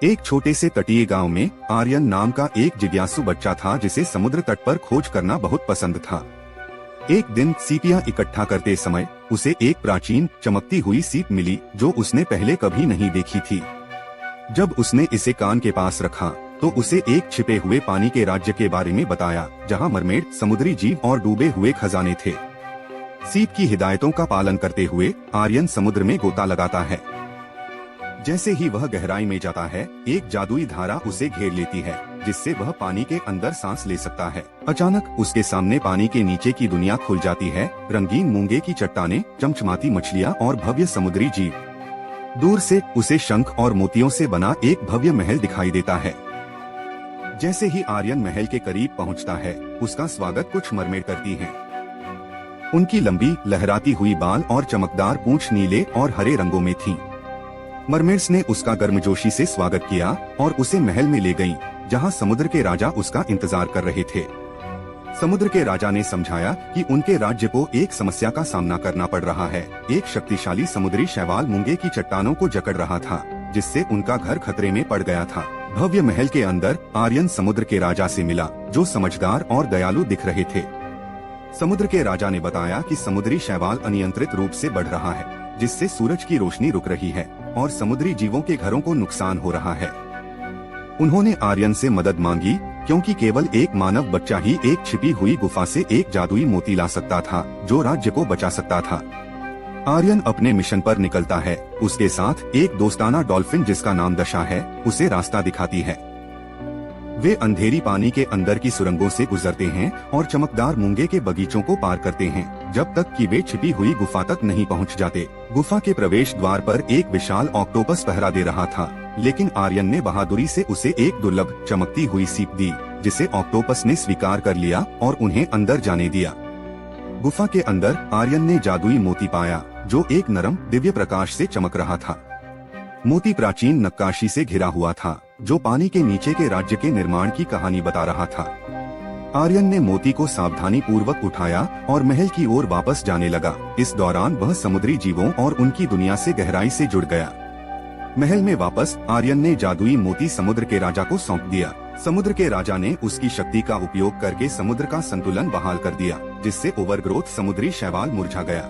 एक छोटे से तटीय गांव में आर्यन नाम का एक जिज्ञासु बच्चा था जिसे समुद्र तट पर खोज करना बहुत पसंद था। एक दिन सीपियां इकट्ठा करते समय उसे एक प्राचीन चमकती हुई सीप मिली जो उसने पहले कभी नहीं देखी थी। जब उसने इसे कान के पास रखा तो उसे एक छिपे हुए पानी के राज्य के बारे में बताया जहां मरमेड, समुद्री जीव और डूबे हुए खजाने थे। सीप की हिदायतों का पालन करते हुए आर्यन समुद्र में गोता लगाता है। जैसे ही वह गहराई में जाता है, एक जादुई धारा उसे घेर लेती है जिससे वह पानी के अंदर सांस ले सकता है। अचानक उसके सामने पानी के नीचे की दुनिया खुल जाती है। रंगीन मूंगे की चट्टानें, चमचमाती मछलियाँ और भव्य समुद्री जीव। दूर से उसे शंख और मोतियों से बना एक भव्य महल दिखाई देता है। जैसे ही आर्यन महल के करीब पहुंचता है, उसका स्वागत कुछ मरमेड करती हैं। उनकी लंबी लहराती हुई बाल और चमकदार पूंछ नीले और हरे रंगों में थीं। मरमेड्स ने उसका गर्मजोशी से स्वागत किया और उसे महल में ले गईं, जहां समुद्र के राजा उसका इंतजार कर रहे थे। समुद्र के राजा ने समझाया कि उनके राज्य को एक समस्या का सामना करना पड़ रहा है। एक शक्तिशाली समुद्री शैवाल मूंगे की चट्टानों को जकड़ रहा था, जिससे उनका घर खतरे में पड़ गया था। भव्य महल के अंदर आर्यन समुद्र के राजा से मिला, जो समझदार और दयालु दिख रहे थे। समुद्र के राजा ने बताया कि समुद्री शैवाल अनियंत्रित रूप से बढ़ रहा है, जिससे सूरज की रोशनी रुक रही है और समुद्री जीवों के घरों को नुकसान हो रहा है। उन्होंने आर्यन से मदद मांगी क्योंकि केवल एक मानव बच्चा ही एक छिपी हुई गुफा से एक जादुई मोती ला सकता था जो राज्य को बचा सकता था। आर्यन अपने मिशन पर निकलता है। उसके साथ एक दोस्ताना डॉल्फिन जिसका नाम दशा है उसे रास्ता दिखाती है। वे अंधेरी पानी के अंदर की सुरंगों से गुजरते हैं और चमकदार मूंगे के बगीचों को पार करते हैं जब तक कि वे छिपी हुई गुफा तक नहीं पहुंच जाते। गुफा के प्रवेश द्वार पर एक विशाल ऑक्टोपस पहरा दे रहा था, लेकिन आर्यन ने बहादुरी से उसे एक दुर्लभ चमकती हुई सीप दी, जिसे ऑक्टोपस ने स्वीकार कर लिया और उन्हें अंदर जाने दिया। गुफा के अंदर आर्यन ने जादुई मोती पाया जो एक नरम दिव्य प्रकाश से चमक रहा था। मोती प्राचीन नक्काशी से घिरा हुआ था जो पानी के नीचे के राज्य के निर्माण की कहानी बता रहा था। आर्यन ने मोती को सावधानी पूर्वक उठाया और महल की ओर वापस जाने लगा। इस दौरान वह समुद्री जीवों और उनकी दुनिया से गहराई से जुड़ गया। महल में वापस आर्यन ने जादुई मोती समुद्र के राजा को सौंप दिया। समुद्र के राजा ने उसकी शक्ति का उपयोग करके समुद्र का संतुलन बहाल कर दिया, जिससे ओवरग्रोथ समुद्री शैवाल मुरझा गया।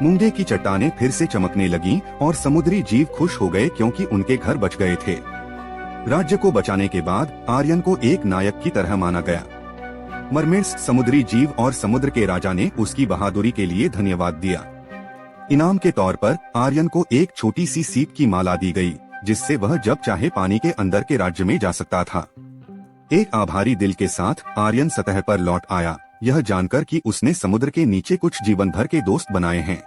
मूंगे की चट्टानें फिर से चमकने लगीं और समुद्री जीव खुश हो गए क्योंकि उनके घर बच गए थे। राज्य को बचाने के बाद आर्यन को एक नायक की तरह माना गया। मरमेड्स, समुद्री जीव और समुद्र के राजा ने उसकी बहादुरी के लिए धन्यवाद दिया। इनाम के तौर पर आर्यन को एक छोटी सी सीप की माला दी गई, जिससे वह जब चाहे पानी के अंदर के राज्य में जा सकता था। एक आभारी दिल के साथ आर्यन सतह पर लौट आया, यह जानकर कि उसने समुद्र के नीचे कुछ जीवन भर के दोस्त बनाए हैं।